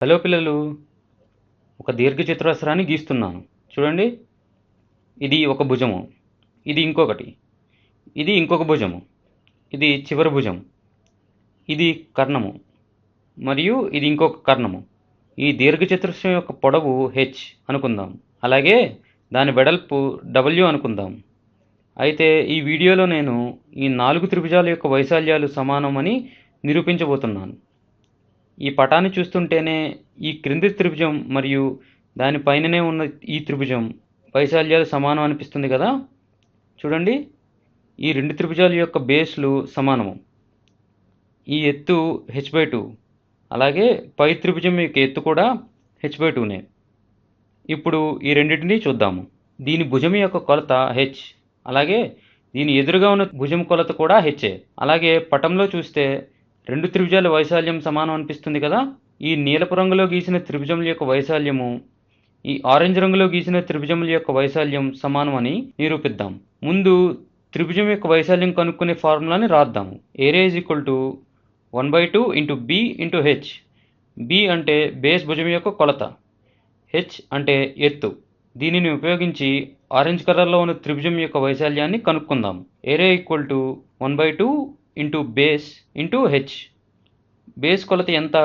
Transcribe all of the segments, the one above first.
Hello పిల్లలు, ఒక దీర్ఘచతురస్రాన్ని గీస్తున్నాను. చూడండి, ఇది ఒక భుజము, ఇది ఇంకొకటి, ఇది ఇంకొక భుజము, ఇది చివరి భుజం, ఇది కర్ణము, మరియు ఇది ఇంకొక కర్ణము. ఈ దీర్ఘచతురస్రం యొక్క పొడవు హెచ్ అనుకుందాం, అలాగే దాని వెడల్పు డబ్ల్యూ అనుకుందాం. అయితే ఈ వీడియోలో నేను ఈ 4 త్రిభుజాల యొక్క వైశాల్యాలు సమానమని నిరూపించబోతున్నాను. ఈ పటాన్ని చూస్తుంటేనే ఈ క్రింది త్రిభుజం మరియు దానిపైననే ఉన్న ఈ త్రిభుజం వైశాల్యాలు సమానం అనిపిస్తుంది కదా. చూడండి, ఈ 2 త్రిభుజాల యొక్క బేస్లు సమానము. ఈ ఎత్తు h/2, అలాగే పై త్రిభుజం యొక్క ఎత్తు కూడా h/2నే. ఇప్పుడు ఈ రెండింటినీ చూద్దాము. దీని భుజం యొక్క కొలత h, అలాగే దీని ఎదురుగా ఉన్న భుజం కొలత కూడా హెచ్ఏ. అలాగే పటంలో చూస్తే 2 త్రిభుజాల వైశాల్యం సమానం అనిపిస్తుంది కదా. ఈ నీలపు రంగులో గీసిన త్రిభుజముల యొక్క వైశాల్యము ఈ ఆరెంజ్ రంగులో గీసిన త్రిభుజముల యొక్క వైశాల్యం సమానం అని నిరూపిద్దాం. ముందు త్రిభుజం యొక్క వైశాల్యం కనుక్కునే ఫార్ములాని రాద్దాము. Area is equal to 1/2 into B into H. B అంటే బేస్ భుజం యొక్క కొలత, హెచ్ అంటే ఎత్తు. దీనిని ఉపయోగించి ఆరెంజ్ కలర్లో ఉన్న త్రిభుజం యొక్క వైశాల్యాన్ని కనుక్కుందాం. Area equal to 1/2 into base into H. Base కొలత ఎంత?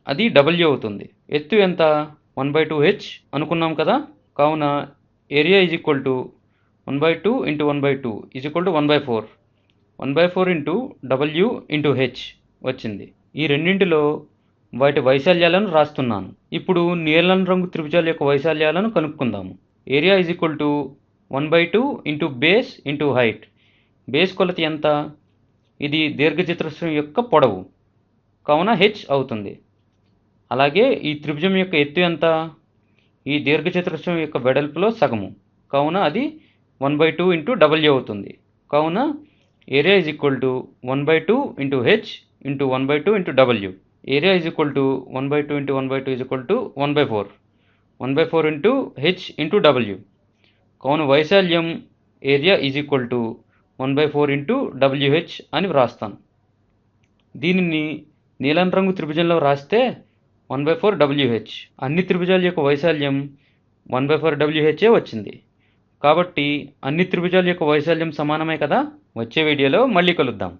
అది డబ్ల్యూ అవుతుంది. ఎత్తు ఎంత? 1/2h అనుకున్నాం కదా. కావున area is equal to 1/2 into 1/2 is equal to 1/4. 1/4 into W into H వచ్చింది. ఈ రెండింటిలో వాటి వైశాల్యాలను రాస్తున్నాను. ఇప్పుడు నీలం రంగు త్రిభుజాల యొక్క వైశాల్యాలను కనుక్కుందాము. Area is equal to 1/2 into base into height. Base కొలత ఎంత? ఇది దీర్ఘచతురస్రం యొక్క పొడవు, కావున హెచ్ అవుతుంది. అలాగే ఈ త్రిభుజం యొక్క ఎత్తు ఎంత? ఈ దీర్ఘచతురస్రం యొక్క వెడల్పులో సగము, కావున అది 1/2 ఇంటూ డబ్ల్యూ అవుతుంది. కావున area is equal to 1/2 into H into 1/2 into W. Area is equal to 1/2 into 1/2 is equal to 1/4. 1/4 into H into W. కావున వైశాల్యం area is equal to 1/4 into W H అని వ్రాస్తాను. దీనిని నీలం రంగు త్రిభుజంలో రాస్తే 1/4 WH. అన్ని త్రిభుజాల యొక్క వైశాల్యం 1/4 WH వచ్చింది. కాబట్టి అన్ని త్రిభుజాల యొక్క వైశాల్యం సమానమే కదా. వచ్చే వీడియోలో మళ్ళీ కలుద్దాం.